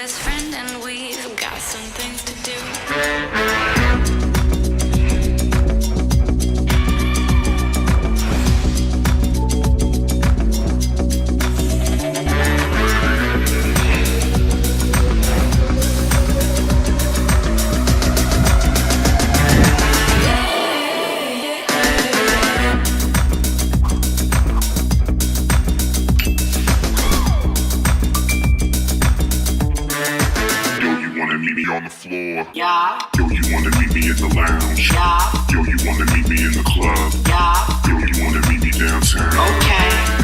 best friend and we've got some things to do. On the floor. Yeah. Yo, you wanna meet me in the lounge. Yeah. Yo, you wanna meet me in the club. Yeah. Yo, you wanna meet me downtown. Okay.